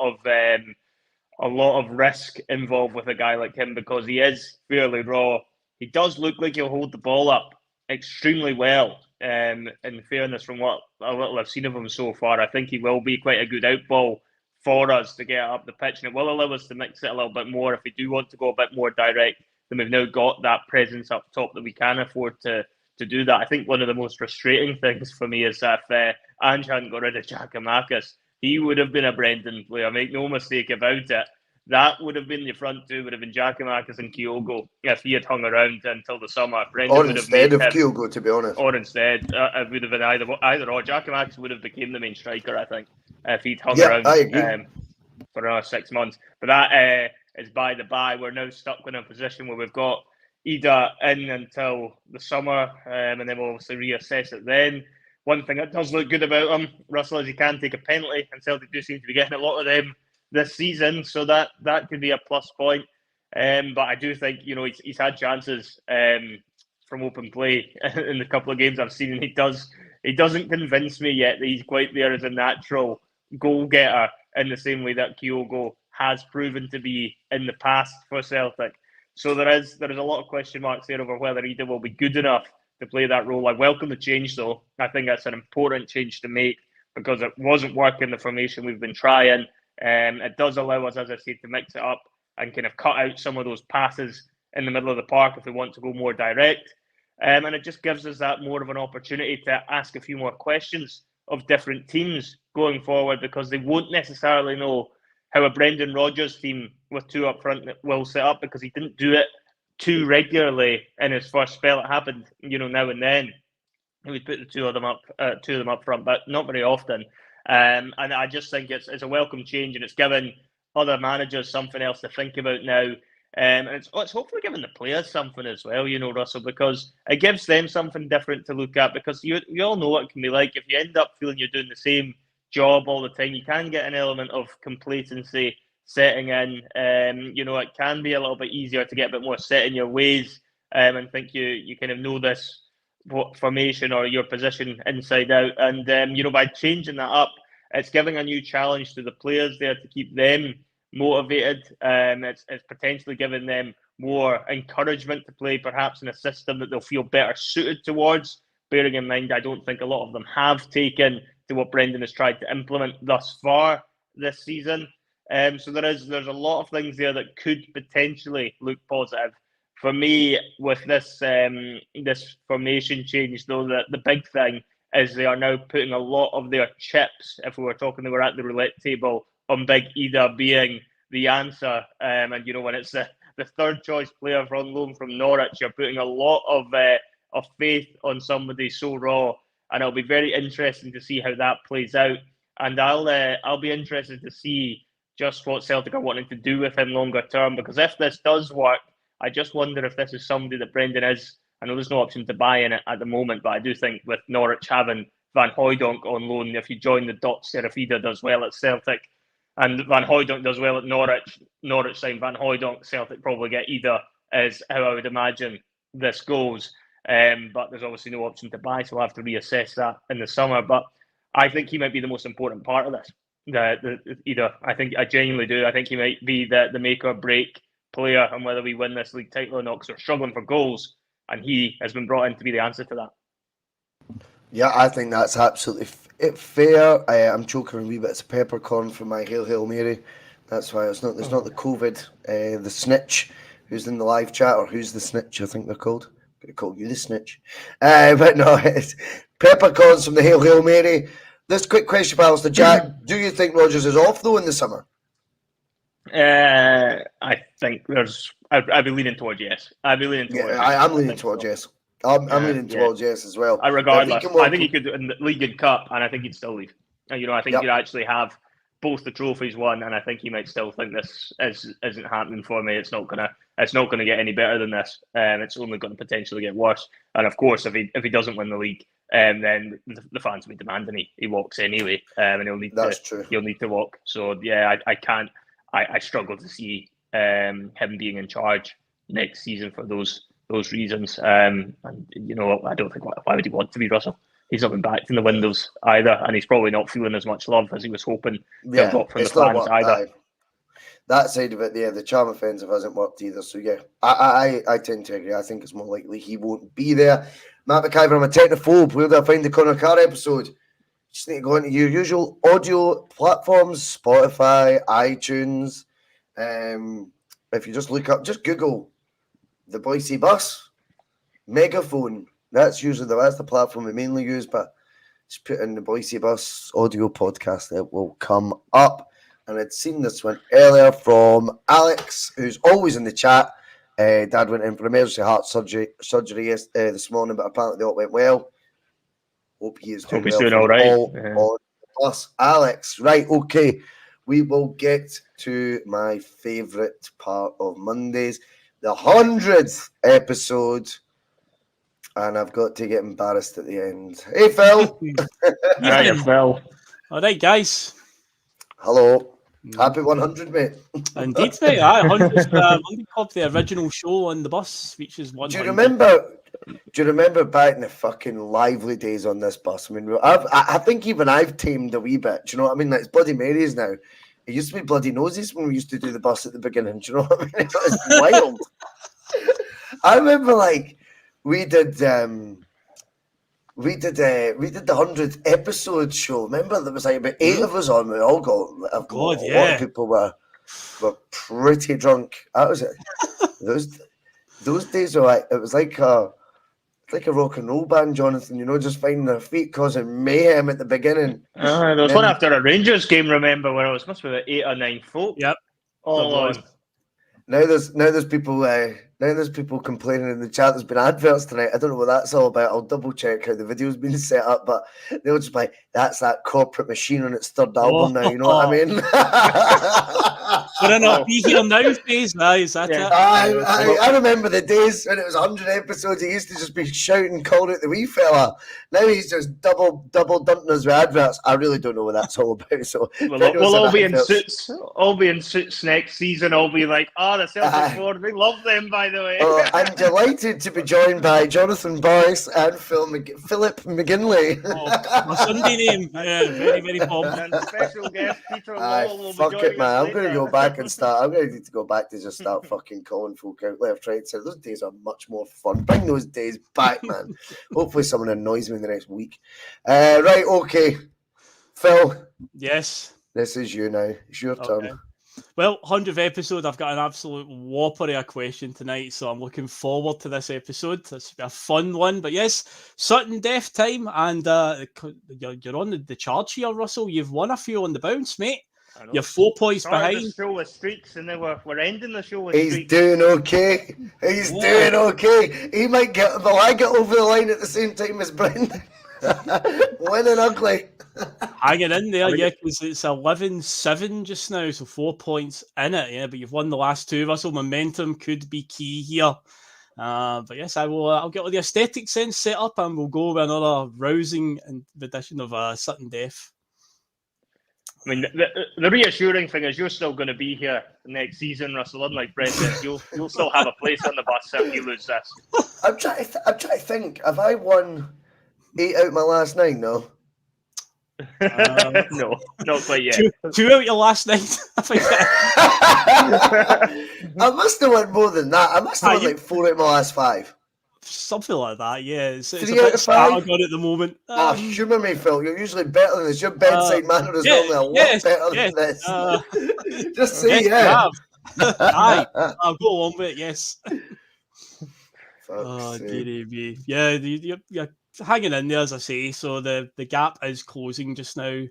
of risk involved with a guy like him because he is fairly raw. He does look like he'll hold the ball up extremely well. In fairness, from what a little I've seen of him so far, I think he will be quite a good outball for us to get up the pitch, and it will allow us to mix it a little bit more if we do want to go a bit more direct. Then we've now got that presence up top that we can afford to do that. I think one of the most frustrating things for me is that if Ange hadn't got rid of Giakoumakis, he would have been a Brendan player. Make no mistake about it. That would have been the front two, would have been Giakoumakis and Kyogo if he had hung around until the summer. Brendan Or would have instead made of him, Kyogo, to be honest. or instead, it would have been either or. Giakoumakis would have become the main striker, I think, if he'd hung around for another 6 months. But that is by the by. We're now stuck in a position where we've got Ida in until the summer, and then we'll obviously reassess it then. One thing that does look good about him, Russell, is he can take a penalty, and Celtic do seem to be getting a lot of them this season, so that could be a plus point. But I do think he's had chances from open play in the couple of games I've seen, and he doesn't convince me yet that he's quite there as a natural goal getter in the same way that Kyogo has proven to be in the past for Celtic. So there is a lot of question marks there over whether Ida will be good enough to play that role. I welcome the change, though. I think that's an important change to make because it wasn't working the formation we've been trying. It does allow us, as I said, to mix it up and kind of cut out some of those passes in the middle of the park if we want to go more direct. And it just gives us that more of an opportunity to ask a few more questions of different teams going forward because they won't necessarily know how a Brendan Rodgers team with two up front will set up because he didn't do it too regularly in his first spell. It happened, now and then. He would put the two of them up front, but not very often. And I just think it's a welcome change, and it's given other managers something else to think about now. And it's hopefully giving the players something as well, Russell, because it gives them something different to look at. Because you all know what it can be like if you end up feeling you're doing the same job all the time. You can get an element of complacency setting in. It can be a little bit easier to get a bit more set in your ways and think you kind of know this formation or your position inside out. And by changing that up, it's giving a new challenge to the players there to keep them motivated. It's potentially giving them more encouragement to play perhaps in a system that they'll feel better suited towards, bearing in mind I don't think a lot of them have taken to what Brendan has tried to implement thus far this season. So there's a lot of things there that could potentially look positive. For me, with this formation change, though, the big thing is they are now putting a lot of their chips, if we were talking they were at the roulette table, on Big Ida being the answer. And, when it's the third choice player on loan from Norwich, you're putting a lot of faith on somebody so raw. And it'll be very interesting to see how that plays out. And I'll be interested to see just what Celtic are wanting to do with him longer term, because if this does work, I just wonder if this is somebody that Brendan is. I know there's no option to buy in it at the moment, but I do think with Norwich having Van Hooijdonk on loan, if you join the dots there, if Ida does well at Celtic and Van Hooijdonk does well at Norwich sign Van Hooijdonk, Celtic probably get Ida, is how I would imagine this goes. But there's obviously no option to buy, so we'll have to reassess that in the summer. But I think he might be the most important part of this. I genuinely do. I think he might be the make or break player on whether we win this league title or not, because we're struggling for goals, and he has been brought in to be the answer to that. Yeah, I think that's absolutely fair. I'm choking on wee bits of peppercorn from my Hail Mary. That's why it's not. There's not the COVID, the snitch who's in the live chat, or who's the snitch, I think they're called. I'm going to call you the snitch. But no, it's peppercorns from the Hail Mary. This quick question, pals, to Jack. Do you think Rodgers is off, though, in the summer? I think I'd be leaning towards yes. I'm leaning towards yes. I'm leaning towards yes as well. Regardless, I think he could in the League and Cup, and I think he'd still leave. I think he'd actually have both the trophies won, and I think he might still think this isn't happening for me. It's not gonna get any better than this, and it's only going to potentially get worse. And of course, if he doesn't win the league, then the fans will be demanding he walks anyway, and he'll need to walk. So yeah, I can't. I struggle to see him being in charge next season for those reasons. And I don't think why would he want to be, Russell? He's not been back in the windows either, and he's probably not feeling as much love as he was hoping to have got from the fans either. That side of it, the charm offensive hasn't worked either. So yeah, I tend to agree. I think it's more likely he won't be there. Matt McIver, I'm a technophobe. Where do I find the Connor Carr episode? Just need to go into your usual audio platforms, Spotify, iTunes. If you just just Google the Bhoycie Bus, Megaphone. That's the platform we mainly use, but just put in the Bhoycie Bus audio podcast. It will come up. And I'd seen this one earlier from Alex, who's always in the chat. Dad went in for emergency heart surgery this morning, but apparently it all went well. Hope he is doing all right. Plus, Alex, right, okay. We will get to my favourite part of Mondays, the 100th episode. And I've got to get embarrassed at the end. Hey, Phil. Hi, Phil. All right, guys. Hello. Happy 100, mate. Indeed, mate. 100th Monday Club, the original show on the bus, which is 100. Do you remember back in the fucking lively days on this bus? I mean, I think even I've tamed a wee bit. Do you know what I mean? Like, it's Bloody Marys now. It used to be Bloody Noses when we used to do the bus at the beginning. Do you know what I mean? It was wild. I remember, like, we did the 100th episode show. Remember, there was like about 8 of us on. We all got. A lot of people were pretty drunk. That was it. Those days were like, it was like a rock and roll band, Jonathan. Just finding their feet, causing mayhem at the beginning. There was one after a Rangers game. Remember when it must be about 8 or 9 folk. Yep. All on. Now there's people complaining in the chat. There's been adverts tonight. I don't know what that's all about. I'll double check how the video's been set up, but they'll just be like, that's that corporate machine on its third album now. You know what I mean? We're in a be here now phase now. Is that it? I remember the days when it was 100 episodes. He used to just be shouting, calling out the wee fella. Now he's just double dumping us with adverts. I really don't know what that's all about. So we'll all be in suits. All be in suits next season. All be like, the Celtic board. We love them, by the way. I'm delighted to be joined by Jonathon Bhoycie and Philip McGinley. My Sunday name. Yeah, very, very popular. And special guest Peter Lowell will be joining us. Fuck it, man. I'm going to go back and start. I'm going to need to go back to just start fucking calling folk out left, right. So those days are much more fun. Bring those days back, man. Hopefully someone annoys me in the next week. Right, okay. Phil. Yes. This is you now. It's your turn. Well, 100th episode, I've got an absolute whopper of a question tonight, so I'm looking forward to this episode. This will be a fun one. But yes, sudden death time, and you're on the charge here, Russell. You've won a few on the bounce, mate. You're 4 points behind. The show with streaks, and then we're ending the show with streaks. He's doing okay. Doing okay. He might get, but I get over the line at the same time as Brendan. Winning ugly. Hanging in there, because it's 11-7 just now, so 4 points in it, but you've won the last 2, Russell. Momentum could be key here. But yes, I'll get all the aesthetic sense set up, and we'll go with another rousing edition of Sudden Death. I mean, the reassuring thing is you're still going to be here next season, Russell. Unlike Brendan, you'll still have a place on the bus if you lose this. I'm trying to think. Have I won 8 out of my last 9? No. No, not quite yet. 2 out your last 9. I think. I must have won more than that. I must have won like 4 out of my last 5. Something like that, yeah. It's a 3 bit out of 5 at the moment. Humour me, Phil. You're usually better than this. Your bedside manner is normally a lot better than this. Just say Aye, I'll go along with it, yes. Dearie me. Yeah, you're hanging in there, as I say, so the gap is closing just now.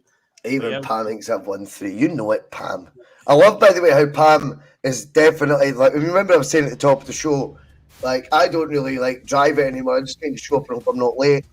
Even Pam thinks I've won 3. You know it, Pam. I love, by the way, how Pam is definitely, like, remember I was saying at the top of the show, like, I don't really, like, drive it anymore. I just kind of show up and hope I'm not late.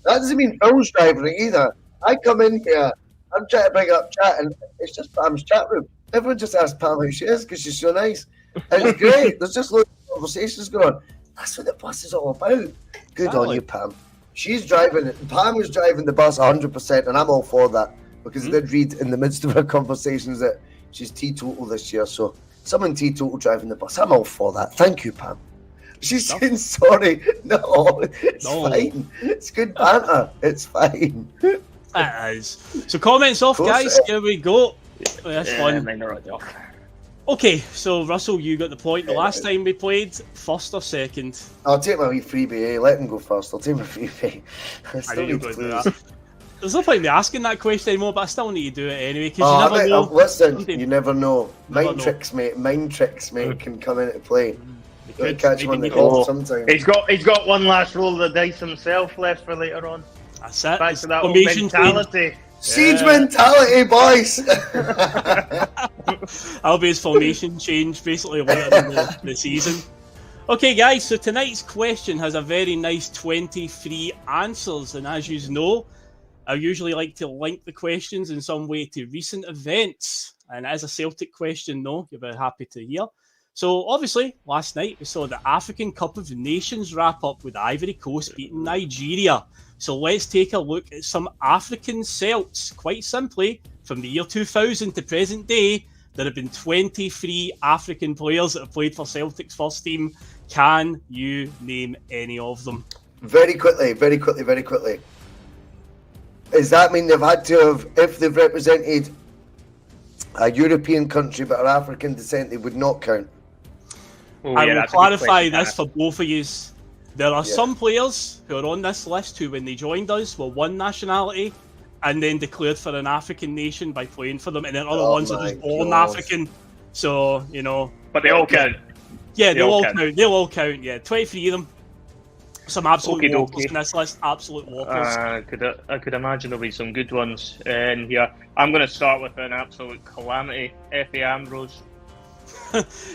That doesn't mean Phil's driving it either. I come in here, I'm trying to bring up chat, and it's just Pam's chat room. Everyone just asks Pam how she is because she's so nice. And it's great. There's just loads of conversations going on. That's what the bus is all about. Good on you, Pam. She's driving. Pam is driving the bus 100%, and I'm all for that because I did read in the midst of our conversations that she's teetotal this year. So someone teetotal driving the bus, I'm all for that. Thank you, Pam. She's saying sorry. No, it's fine. It's good banter. It's fine. It is. So comments off, guys. Here we go. That's fun. Mine are off. Okay, so Russell, you got the point. The last time we played, first or second? I'll take my wee freebie. Let him go first. I'll take my freebie. I know you're going to do that. There's no point in me asking that question anymore, but I still need to do it anyway because you never know. Listen, you never know. Mind tricks, mate. Mind tricks, mate, can come into play. You catch him on the golf sometimes. He's got one last roll of the dice himself left for later on. That's it. Back to that old mentality. Siege mentality, boys. That'll be his formation change basically later in the season. Okay, guys, so tonight's question has a very nice 23 answers, and as you know, I usually like to link the questions in some way to recent events, and as a Celtic question, no, you're very happy to hear. So obviously, last night we saw the African Cup of Nations wrap up with Ivory Coast beating Nigeria. So let's take a look at some African Celts. Quite simply, from the year 2000 to present day, there have been 23 African players that have played for Celtic's first team. Can you name any of them? Very quickly. Does that mean they've had to have, if they've represented a European country but are African descent, they would not count? I will clarify this for both of you. There are some players who are on this list who, when they joined us, were one nationality and then declared for an African nation by playing for them, and then other ones are just born African. So, you know. But they all count. Yeah, they'll all count. They'll all count, yeah. 23 of them. Some absolute walkers in this list. Absolute walkers. I could imagine there'll be some good ones in here. I'm going to start with an absolute calamity. Effie Ambrose.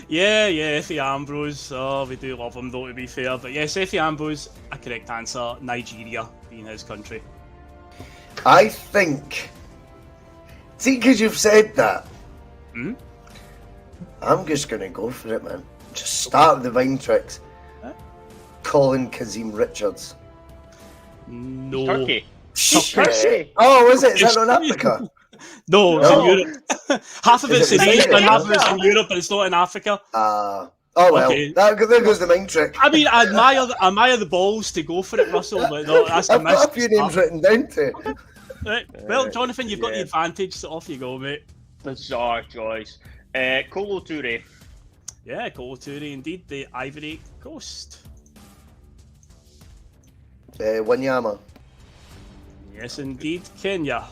yeah, Effie Ambrose. Oh, we do love him though, to be fair. But yes, Effie Ambrose, a correct answer. Nigeria being his country. I think. See, because you've said that. I'm just going to go for it, man. Just start with the vine tricks. Colin Kazim Richards. No. Turkey. Turkey. Oh, is it? Is that not Africa? No, it's in Europe. Half of it's in Asia and half of it's in Europe, but it's not in Africa. Oh well, okay. There goes the mind trick. I mean, I admire the balls to go for it, Russell, but no, that's I've got a few names written down too. Right. Well, Jonathan, you've got the advantage, so off you go, mate. Bizarre choice. Kolo Toure. Yeah, Kolo Toure, indeed, the Ivory Coast. Wanyama. Yes, indeed, Kenya.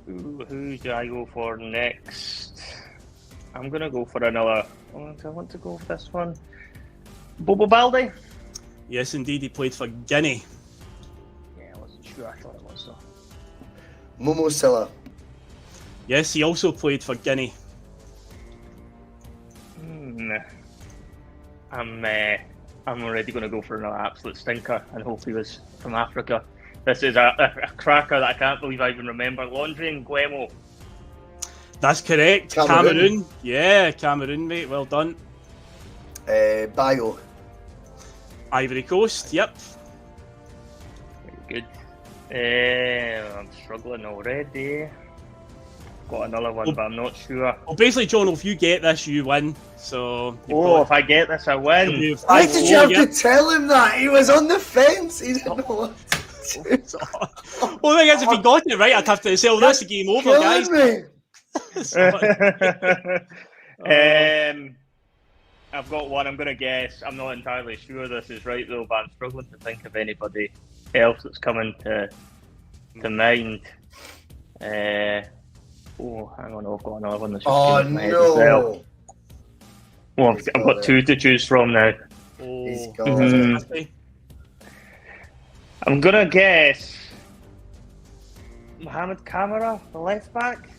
Who do I go for next? I'm going to go for another. I want to go for this one. Bobo Balde? Yes, indeed, he played for Guinea. Yeah, I wasn't sure. I thought it was, though. Momo Silla. Yes, he also played for Guinea. I'm already going to go for another absolute stinker and hope he was from Africa. This is a cracker that I can't believe I even remember. Laundry Nguemo. That's correct. Cameroon. Yeah, Cameroon, mate. Well done. Bio. Ivory Coast. Yep. Very good. I'm struggling already. Got another one, but I'm not sure. Well, basically, John, if you get this, you win. So. If I get this, I win. Why did you have to tell him that? He was on the fence. He didn't know what to do. Well, the thing is, if he got it right, I'd have to say, well, that's the game over, guys. I've got one. I'm going to guess. I'm not entirely sure this is right, though, but I'm struggling to think of anybody else that's coming to mind. Hang on, I've got another one that's just no! Well, I've got two to choose from now. He's gone. I'm gonna guess Mohamed Kamara, the left back.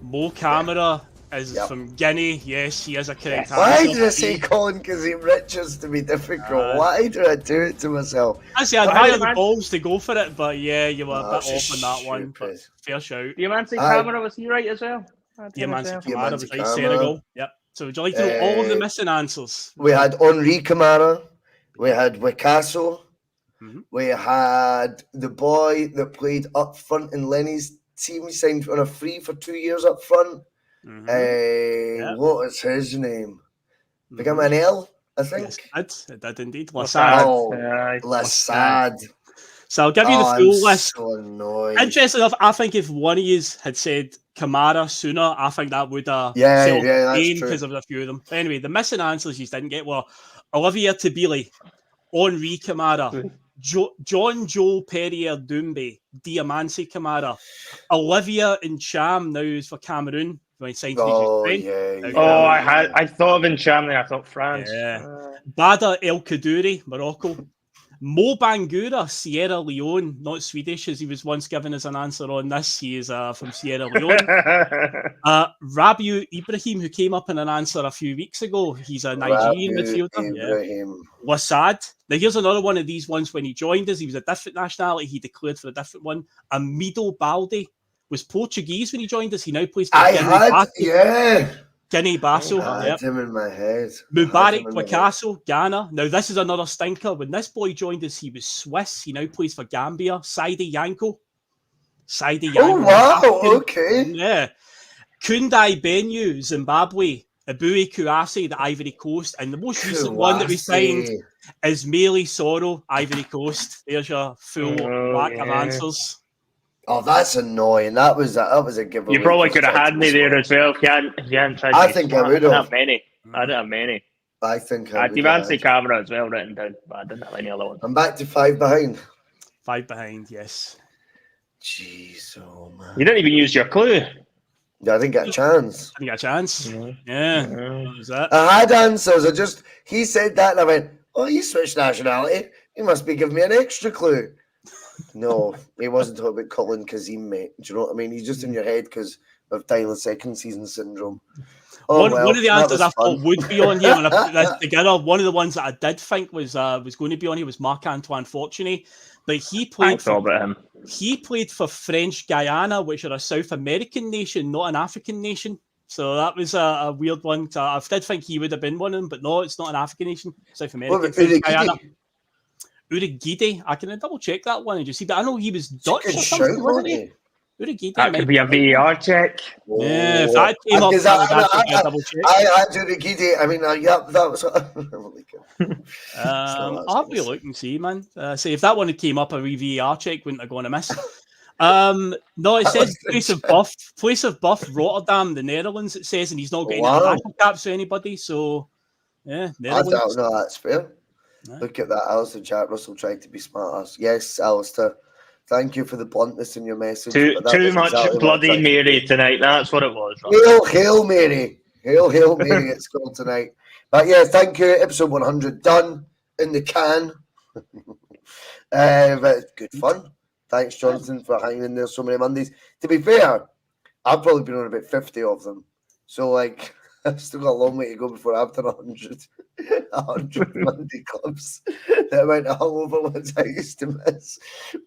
Mo Kamara is from Guinea. Yes, he is a correct answer. Why did I say Colin Kazim Richards to be difficult? Why did I do it to myself? Actually, I admire the balls to go for it, but yeah, you were a bit off on that one. But fair shout. Diamante Kamara, was he right as well? Diamante Kamara was right, Senegal. Yep. So would you like to know all of the missing answers? We had Henri Kamara. We had Picasso. Mhm. We had the boy that played up front in Lenny's team. He signed on a free for 2 years up front. What was his name? Become an L, I think. Yes, it did indeed. Lasad. Lasad. Lasad. So I'll give you the full list. So annoyed. Interesting enough, I think if one of you had said Kamara sooner, I think that would have that's true. because of a few of them. But anyway, the missing answers you didn't get were Olivia Tabili, Henri Kamara, John Joe Perrier Doumbé, Diamansi Kamara, Olivia Ncham now is for Cameroon. When he signed for Spain. I thought of Ncham there. I thought France. Bada El Kaddouri, Morocco. Mo Bangura, Sierra Leone, not Swedish, as he was once given as an answer on this. He is from Sierra Leone. Rabiu Ibrahim, who came up in an answer a few weeks ago. He's a Nigerian midfielder. Lasad. Now, here's another one of these ones when he joined us. He was a different nationality. He declared for a different one. Amido Balde was Portuguese when he joined us. He now plays for Guinea-Bissau. I had him in my head. Mubarak Picasso, Ghana. Now, this is another stinker. When this boy joined us, he was Swiss. He now plays for Gambia. Saidi Yanko. Oh, wow. Okay. Yeah. Kundai Benyu, Zimbabwe. Abui Kouassi, the Ivory Coast. And the most recent one that we signed is Meili Soro, Ivory Coast. There's your full whack of answers. Oh, that's annoying. That was a giveaway. You probably could have had me there as well if you hadn't tried. I think I would have. I didn't have many. I think I had Divancy Camera as well written down, but I didn't have any other one. I'm back to 5 behind. 5 behind, yes. Jeez, oh man. You didn't even use your clue. Yeah, I didn't get a chance. Didn't get a chance. Yeah. What was that? I had answers. He said that and I went, oh, he switched nationality. He must be giving me an extra clue. No, he wasn't talking about Colin Kazim, mate. Do you know what I mean? He's just in your head because of Tyler second season syndrome. One of the answers I thought would be on here when I put this together, one of the ones that I did think was going to be on here was Marc-Antoine Fortuny, but he played for French Guyana, which are a South American nation, not an African nation. So that was a weird one. I did think he would have been one of them, but no, it's not an African nation, South American. Guyana. Urigide, I can double check that one and just see, but I know he was Dutch or something, wasn't he? Urigide, that could be a VAR check. Yeah, if that came up, I double check. I had Urigide. I mean, that was. I'll have to look and see, man. See if that one had came up, a VAR check wouldn't have gone amiss. No, it says place of birth, Rotterdam, the Netherlands. It says, and he's not getting any battle caps to anybody. So, yeah, Netherlands. I don't know. That's fair. Look at that, Alistair Jack Russell trying to be smart. Yes, Alistair. Thank you for the bluntness in your message. Too much bloody Mary tonight. That's what it was. Hail Mary. Hail Mary at school tonight. But yeah, thank you. Episode 100 done in the can. But good fun. Thanks, Jonathan, for hanging in there so many Mondays. To be fair, I've probably been on about 50 of them. So, like, I've still got a long way to go before I've done 100 Monday clubs. The amount of hungover ones I used to miss.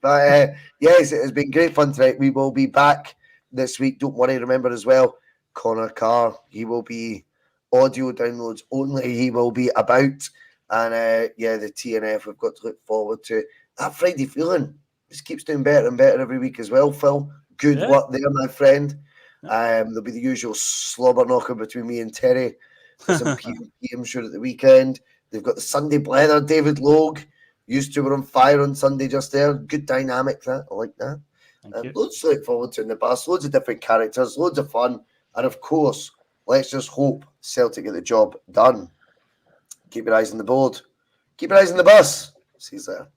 But yes, it has been great fun tonight. We will be back this week. Don't worry. Remember as well, Connor Carr, he will be audio downloads only. He will be about. And the TNF we've got to look forward to. That Friday feeling just keeps doing better and better every week as well, Phil. Good work there, my friend. There'll be the usual slobber knocker between me and Terry for some I'm sure at the weekend. They've got the Sunday Blether, David Logue. Used to were on fire on Sunday just there. Good dynamic, that. I like that. Loads to look forward to in the bus. Loads of different characters. Loads of fun. And of course, let's just hope Celtic get the job done. Keep your eyes on the board. Keep your eyes on the bus. See you there.